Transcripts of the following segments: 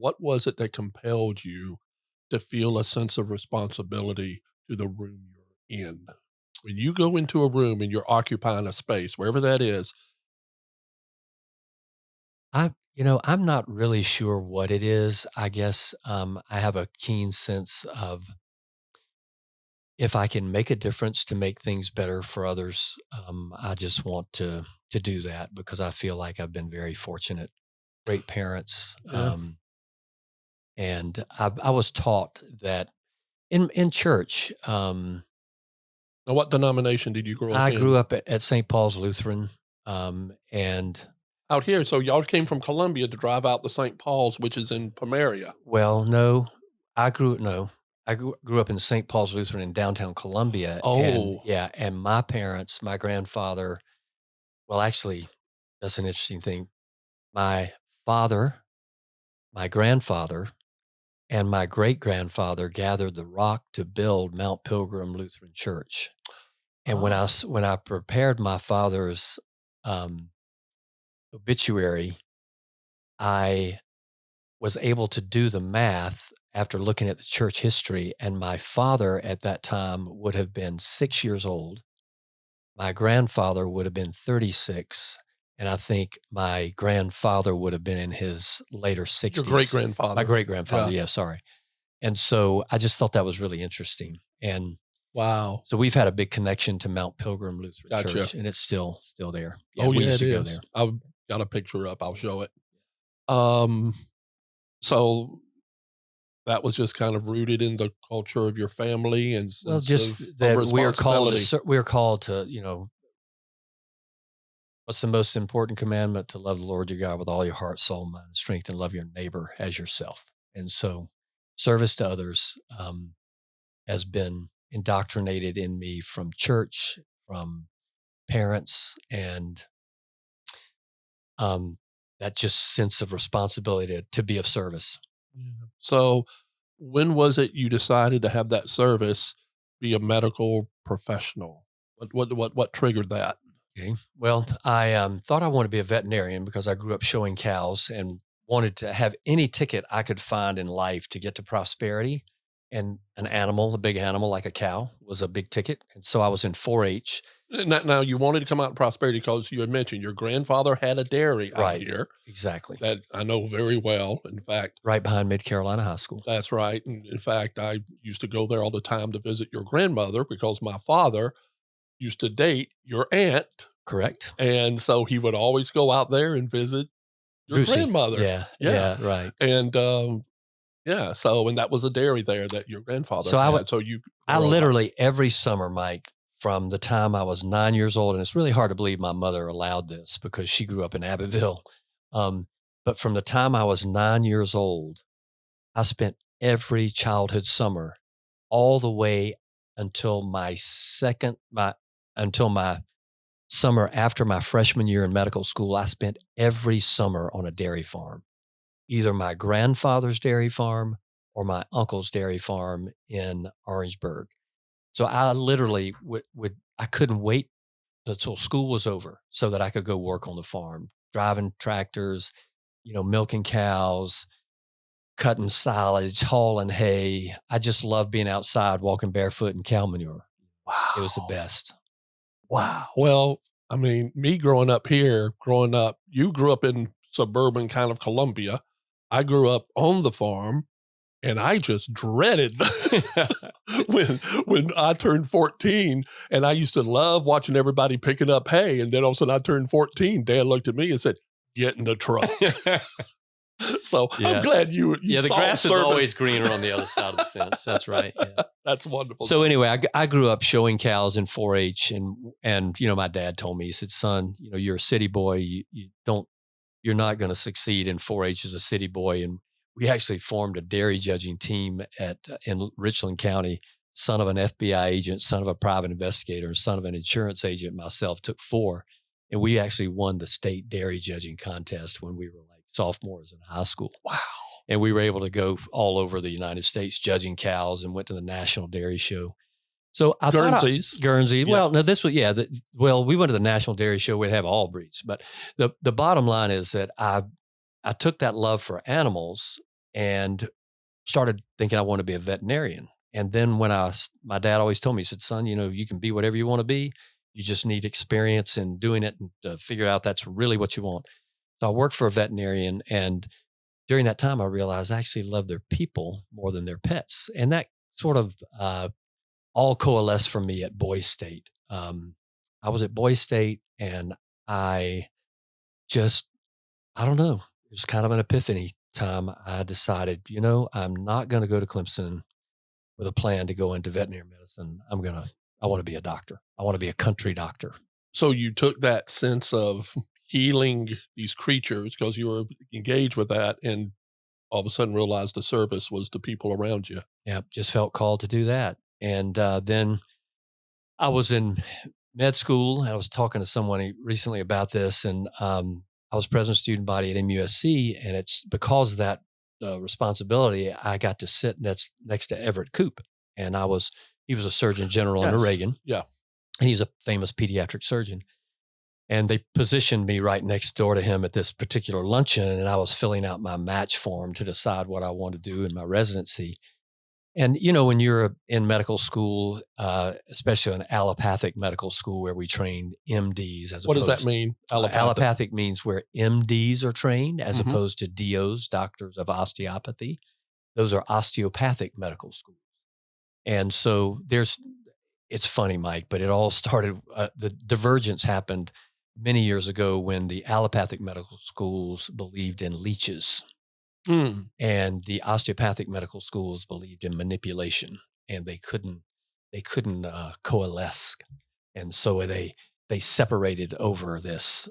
what was it that compelled you to feel a sense of responsibility to the room you're in? When you go into a room and you're occupying a space, wherever that is. I'm not really sure what it is. I guess I have a keen sense of if I can make a difference to make things better for others, I just want to do that because I feel like I've been very fortunate, great parents, Yeah. and I was taught that in church. Now, what denomination did you grow up I in? grew up at St. Paul's Lutheran, and Out here, so y'all came from Columbia to drive out to St. Paul's, which is in Pomeria. well, no, I grew no, I grew up in St. Paul's Lutheran in downtown Columbia, and Oh, yeah, and my parents, my grandfather, well, actually, that's an interesting thing. My father, my grandfather, and my great grandfather gathered the rock to build Mount Pilgrim Lutheran Church. And ah, when I prepared my father's um, obituary, I was able to do the math after looking at the church history, and my father at that time would have been 6 years old. My grandfather would have been 36, and I think my grandfather would have been in his later your great 60s. My grandfather. great-grandfather, Yeah. yeah, sorry. And so I just thought that was really interesting, and Wow. so we've had a big connection to Mount Pilgrim Lutheran Gotcha. Church, and it's still there. Yeah, Oh, we yeah, used it to go is. there. I've got a picture up. I'll show it. Um, so that was just kind of rooted in the culture of your family and Well, sense just of that responsibility. we are called to, what's the most important commandment? To love the Lord your God with all your heart, soul, mind, and strength, and love your neighbor as yourself. And so, service to others has been indoctrinated in me from church, from parents, and um, that just sense of responsibility to be of service. Yeah. So, when was it you decided to have that service be a medical professional? What triggered that? Okay. Well, I thought I wanted to be a veterinarian because I grew up showing cows and wanted to have any ticket I could find in life to get to prosperity. And an animal, a big animal like a cow, was a big ticket. And so I was in 4-H. Now you wanted to come out in prosperity because you had mentioned your grandfather had a dairy out Right. here Exactly. that I know very well. In fact, Right behind Mid Carolina High School. that's right. And in fact, I used to go there all the time to visit your grandmother because my father used to date your aunt. Correct. And so he would always go out there and visit your Lucy. grandmother. Yeah. Yeah. Yeah. Right. And yeah, so and that was a dairy there that your grandfather So had. So you I growing up. literally every summer, Mike, from the time I was 9 years old, and it's really hard to believe my mother allowed this because she grew up in Abbeville. Um, but from the time I was 9 years old, I spent every childhood summer all the way until until my summer after my freshman year in medical school. I spent every summer on a dairy farm, either my grandfather's dairy farm or my uncle's dairy farm in Orangeburg. So I literally would I couldn't wait until school was over so that I could go work on the farm, driving tractors, milking cows, cutting silage, hauling hay. I just love being outside, walking barefoot in cow manure. It was the Wow. best. Wow. Well, I mean, me growing up here, growing up, you grew up in suburban kind of Columbia. I grew up on the farm and I just dreaded when I turned 14 and I used to love watching everybody picking up hay. And then all of a sudden I turned 14. Dad looked at me and said, "Get in the truck." So I'm Yeah. glad you Yeah, the saw grass is always service. greener on the other side of the fence. That's right. Yeah. That's wonderful. So anyway, I grew up showing cows in 4-H, and my dad told me, he said, "Son, you're a city boy. You're not going to succeed in 4-H as a city boy." And we actually formed a dairy judging team in Richland County. Son of an FBI agent, son of a private investigator, son of an insurance agent. Myself took four, and we actually won the state dairy judging contest when we were like sophomores in high school. Wow. And we were able to go all over the United States judging cows and went to the National Dairy Show. So I thought Guernseys. Guernsey. Yeah. Well, no, this was yeah. Well, we went to the National Dairy Show. We'd have all breeds, but the bottom line is that I took that love for animals and started thinking I want to be a veterinarian. And then when my dad always told me, he said, son, you can be whatever you want to be. You just need experience in doing it and to figure out that's really what you want. So I worked for a veterinarian. And during that time, I realized I actually love their people more than their pets. And that sort of all coalesced for me at Boys State. I was at Boys State and I just, I don't know, it was kind of an epiphany time. I decided, I'm not going to go to Clemson with a plan to go into veterinary medicine. I want to be a doctor. I want to be a country doctor. So you took that sense of healing these creatures because you were engaged with that and all of a sudden realized the service was the people around you. Yeah, just felt called to do that. And then I was in med school. I was talking to someone recently about this, and I was president of student body at MUSC, and it's because of that responsibility, I got to sit next to Everett Koop, and he was a surgeon general under Yes. Reagan, Yeah. and he's a famous pediatric surgeon. And they positioned me right next door to him at this particular luncheon, and I was filling out my match form to decide what I wanted to do in my residency. And when you're in medical school, especially an allopathic medical school where we train MDs as What does that opposed mean? allopathic means where MDs are trained as Mhm. opposed to DOs, doctors of osteopathy. Those are osteopathic medical schools. And so it's funny, Mike, but it all started, the divergence happened many years ago when the allopathic medical schools believed in leeches Mm. and the osteopathic medical schools believed in manipulation, and they couldn't coalesce, and so they separated over this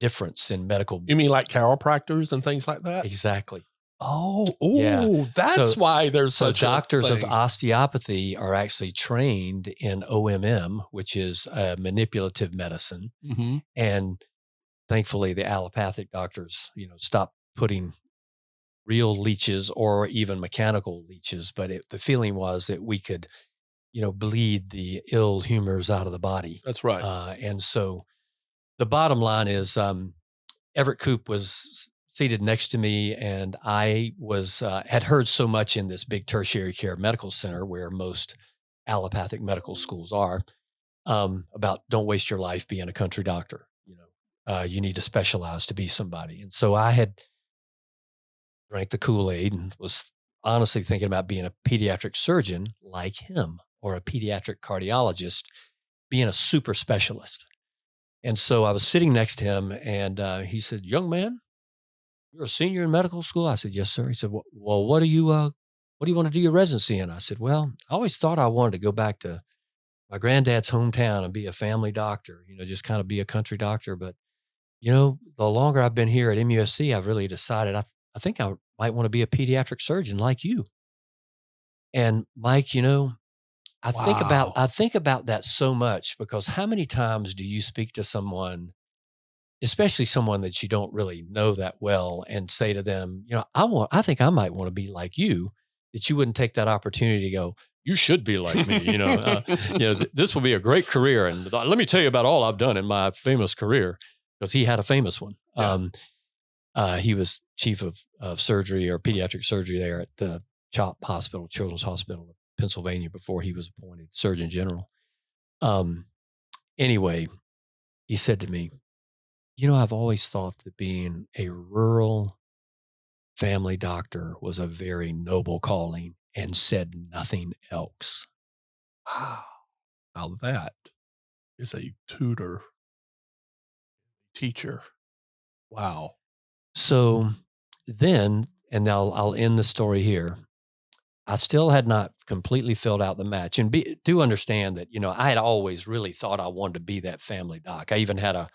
difference in medical. You mean like chiropractors and things like that? Exactly. Oh, Yeah. that's So why there's so such a doctors of thing. osteopathy are actually trained in OMM, which is manipulative medicine, Mhm. and thankfully the allopathic doctors stopped putting real leeches or even mechanical leeches, but the feeling was that we could, bleed the ill humors out of the body. That's right. And so the bottom line is, Everett Koop was seated next to me, and I had heard so much in this big tertiary care medical center where most allopathic medical schools are, about don't waste your life being a country doctor. You need to specialize to be somebody. And so I had drank the Kool-Aid and was honestly thinking about being a pediatric surgeon like him or a pediatric cardiologist, being a super specialist. And so I was sitting next to him and he said, young man, you're a senior in medical school? I said, yes, sir. He said, well, what do you want to do your residency in? I said, well, I always thought I wanted to go back to my granddad's hometown and be a family doctor, just kind of be a country doctor. But, the longer I've been here at MUSC, I've really decided I think I might want to be a pediatric surgeon like you. And Mike, Wow. I think about that so much because how many times do you speak to someone, especially someone that you don't really know that well, and say to them, I think I might want to be like you, that you wouldn't take that opportunity to go, you should be like me, this will be a great career. And let me tell you about all I've done in my famous career, because he had a famous one. Yeah. He was chief of surgery or pediatric surgery there at the CHOP Hospital, Children's Hospital of Pennsylvania, before he was appointed Surgeon General. Um, anyway, he said to me, I've always thought that being a rural family doctor was a very noble calling, and said nothing else. Wow. Now that is a tutor, teacher. Wow. So then, and I'll end the story here. I still had not completely filled out the match, and do understand that, I had always really thought I wanted to be that family doc. I even had a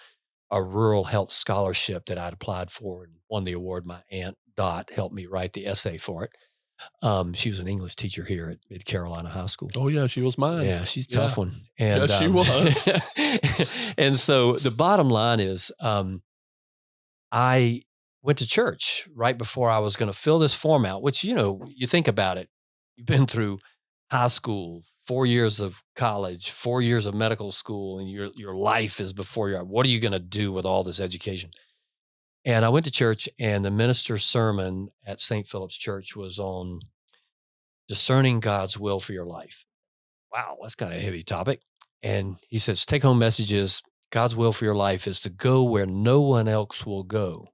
rural health scholarship that I'd applied for and won the award. My aunt Dot helped me write the essay for it. She was an English teacher here at Mid Carolina High School. Oh, yeah, she was mine. Yeah, she's a Yeah. tough one. Yeah, And she was. and so the bottom line is, I went to church right before I was going to fill this form out, which, you think about it, you've been through high school, 4 years of college, 4 years of medical school, and your life is before you. What are you going to do with all this education? And I went to church, and the minister's sermon at St. Philip's Church was on discerning God's will for your life. Wow, that's kind of a heavy topic. And he says, take home messages. God's will for your life is to go where no one else will go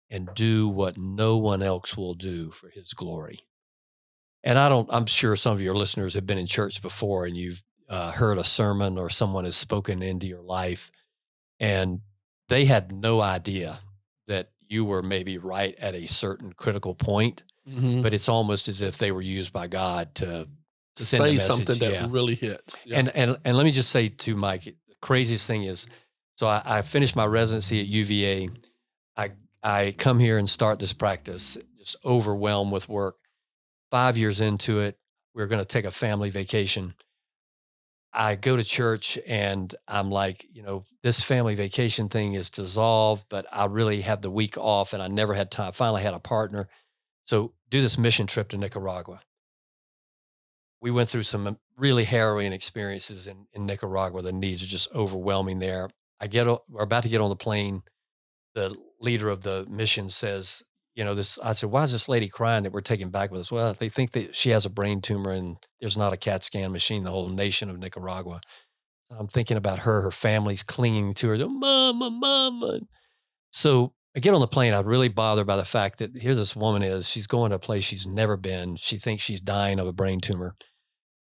and do what no one else will do for his glory. And I'm sure some of your listeners have been in church before and you've heard a sermon or someone has spoken into your life and they had no idea that you were maybe right at a certain critical point, Mhm. but it's almost as if they were used by God to To send a say something message. that Yeah. really hits. Yeah. And let me just say to Mike, the craziest thing is, so I finished my residency at UVA. I I come here and start this practice, just overwhelmed with work. 5 years into it, we're going to take a family vacation. I go to church and I'm like, this family vacation thing is dissolved, but I really have the week off and I never had time. Finally had a partner. So do this mission trip to Nicaragua. We went through some really harrowing experiences in Nicaragua. The needs are just overwhelming there. We're about to get on the plane. The leader of the mission says, I said, why is this lady crying that we're taking back with us? Well, they think that she has a brain tumor and there's not a CAT scan machine, the whole nation of Nicaragua. I'm thinking about her, her family's clinging to her, mama, mama. So I get on the plane. I'm really bothered by the fact that here this woman is, she's going to a place she's never been. She thinks she's dying of a brain tumor.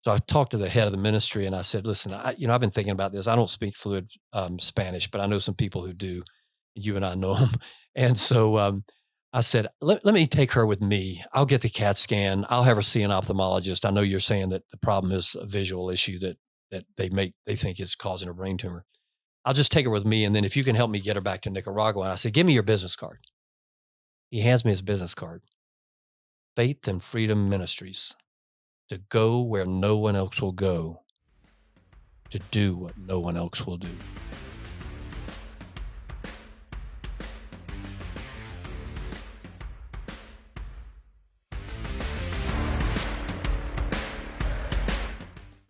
So I talked to the head of the ministry and I said, listen, I've been thinking about this. I don't speak fluent Spanish, but I know some people who do. You and I know them. And so I said, let me take her with me. I'll get the CAT scan. I'll have her see an ophthalmologist. I know you're saying that the problem is a visual issue that they think is causing a brain tumor. I'll just take her with me. And then if you can help me get her back to Nicaragua. And I said, give me your business card. He hands me his business card. Faith and Freedom Ministries, to go where no one else will go, to do what no one else will do.